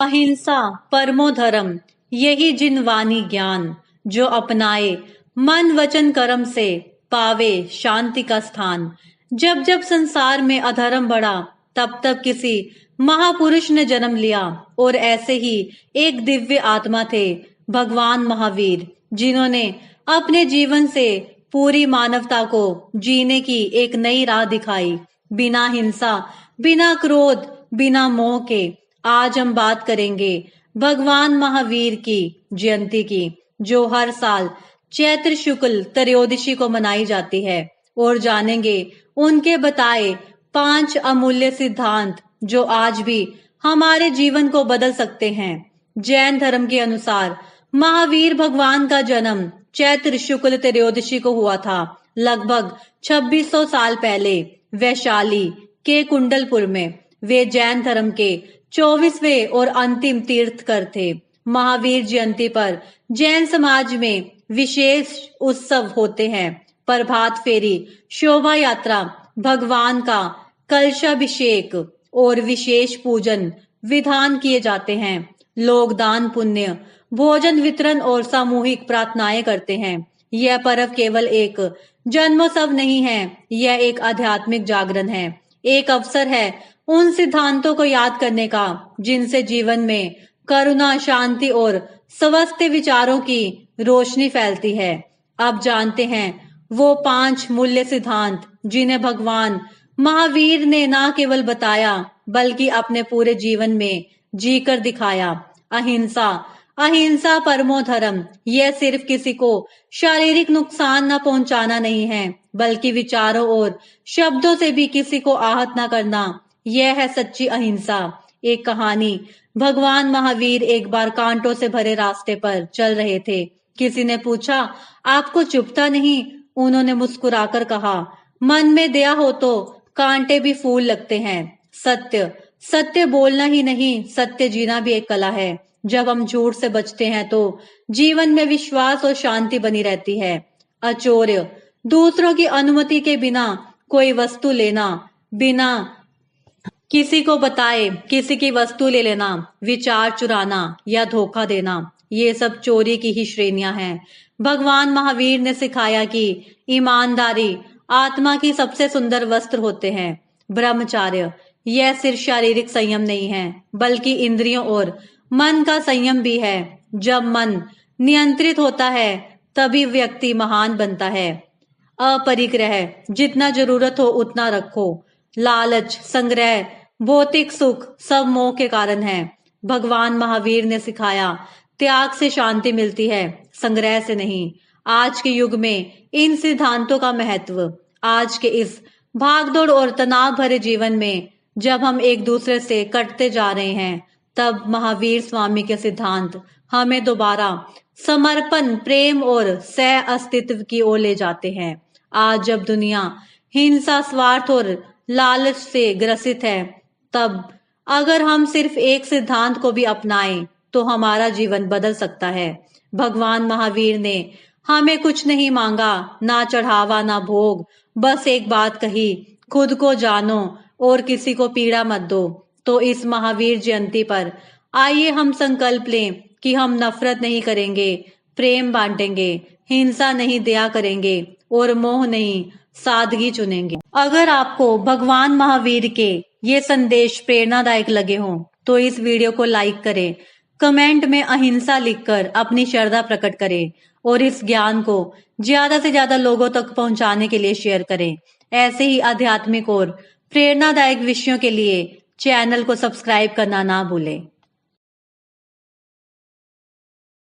अहिंसा परमो धर्म, यही जिन वाणी ज्ञान। जो अपनाए मन वचन कर्म से, पावे शांति का स्थान। जब जब संसार में अधर्म बढ़ा, तब तब किसी महापुरुष ने जन्म लिया। और ऐसे ही एक दिव्य आत्मा थे भगवान महावीर, जिन्होंने अपने जीवन से पूरी मानवता को जीने की एक नई राह दिखाई। बिना हिंसा, बिना क्रोध, बिना मोह के आज हम बात करेंगे भगवान महावीर की जयंती की, जो हर साल चैत्र शुक्ल त्रयोदशी को मनाई जाती है। और जानेंगे उनके बताए 5 अमूल्य सिद्धांत, जो आज भी हमारे जीवन को बदल सकते हैं। जैन धर्म के अनुसार महावीर भगवान का जन्म चैत्र शुक्ल त्रयोदशी को हुआ था, लगभग 2600 साल पहले वैशाली के कुंडलपुर में। वे जैन धर्म के 24वें और अंतिम तीर्थकर थे। महावीर जयंती पर जैन समाज में विशेष उत्सव होते हैं। प्रभात फेरी, शोभा यात्रा, भगवान का कलशाभिषेक और विशेष पूजन विधान किए जाते हैं। लोग दान पुण्य, भोजन वितरण और सामूहिक प्रार्थनाएं करते हैं। यह पर्व केवल एक जन्मोत्सव नहीं है, यह एक आध्यात्मिक जागरण है, एक अवसर है उन सिद्धांतों को याद करने का जिनसे जीवन में करुणा, शांति और स्वस्थ विचारों की रोशनी फैलती है। अब जानते हैं वो 5 मूल्य सिद्धांत जिन्हें भगवान महावीर ने न केवल बताया, बल्कि अपने पूरे जीवन में जीकर दिखाया। अहिंसा, अहिंसा परमो धर्म, यह सिर्फ किसी को शारीरिक नुकसान न पहुंचाना नहीं है, बल्कि विचारों और शब्दों से भी किसी को आहत न करना। यह है सच्ची अहिंसा। एक कहानी, भगवान महावीर एक बार कांटों से भरे रास्ते पर चल रहे थे। किसी ने पूछा, आपको चुभता नहीं? उन्होंने मुस्कुराकर कहा, मन में दया हो तो कांटे भी फूल लगते हैं। सत्य, सत्य बोलना ही नहीं, सत्य जीना भी एक कला है। जब हम झूठ से बचते हैं तो जीवन में विश्वास और शांति बनी रहती है। अचौर्य, दूसरों की अनुमति के बिना कोई वस्तु लेना, बिना किसी को बताए किसी की वस्तु ले लेना, विचार चुराना या धोखा देना, ये सब चोरी की ही श्रेणियां हैं। भगवान महावीर ने सिखाया कि ईमानदारी आत्मा की सबसे सुंदर वस्त्र होते हैं। ब्रह्मचर्य, यह सिर्फ शारीरिक संयम नहीं है, बल्कि इंद्रियों और मन का संयम भी है। जब मन नियंत्रित होता है, तभी व्यक्ति महान बनता है। अपरिग्रह, जितना जरूरत हो उतना रखो। लालच, संग्रह, भौतिक सुख सब मोह के कारण है। भगवान महावीर ने सिखाया, त्याग से शांति मिलती है, संग्रह से नहीं। आज के युग में इन सिद्धांतों का महत्व, आज के इस भागदौड़ और तनाव भरे जीवन में जब हम एक दूसरे से कटते जा रहे हैं, तब महावीर स्वामी के सिद्धांत हमें दोबारा समर्पण, प्रेम और सह अस्तित्व की ओर ले जाते हैं। आज जब दुनिया हिंसा, स्वार्थ और लालच से ग्रसित है, तब अगर हम सिर्फ एक सिद्धांत को भी अपनाएं तो हमारा जीवन बदल सकता है। भगवान महावीर ने हमें कुछ नहीं मांगा, ना चढ़ावा ना भोग, बस एक बात कही, खुद को जानो और किसी को पीड़ा मत दो। तो इस महावीर जयंती पर आइए हम संकल्प लें कि हम नफरत नहीं करेंगे, प्रेम बांटेंगे, हिंसा नहीं दया करेंगे और मोह नहीं सादगी चुनेंगे। अगर आपको भगवान महावीर के ये संदेश प्रेरणादायक लगे हों तो इस वीडियो को लाइक करें, कमेंट में अहिंसा लिखकर अपनी श्रद्धा प्रकट करें और इस ज्ञान को ज्यादा से ज्यादा लोगों तक पहुंचाने के लिए शेयर करें। ऐसे ही आध्यात्मिक और प्रेरणादायक विषयों के लिए चैनल को सब्सक्राइब करना ना भूलें।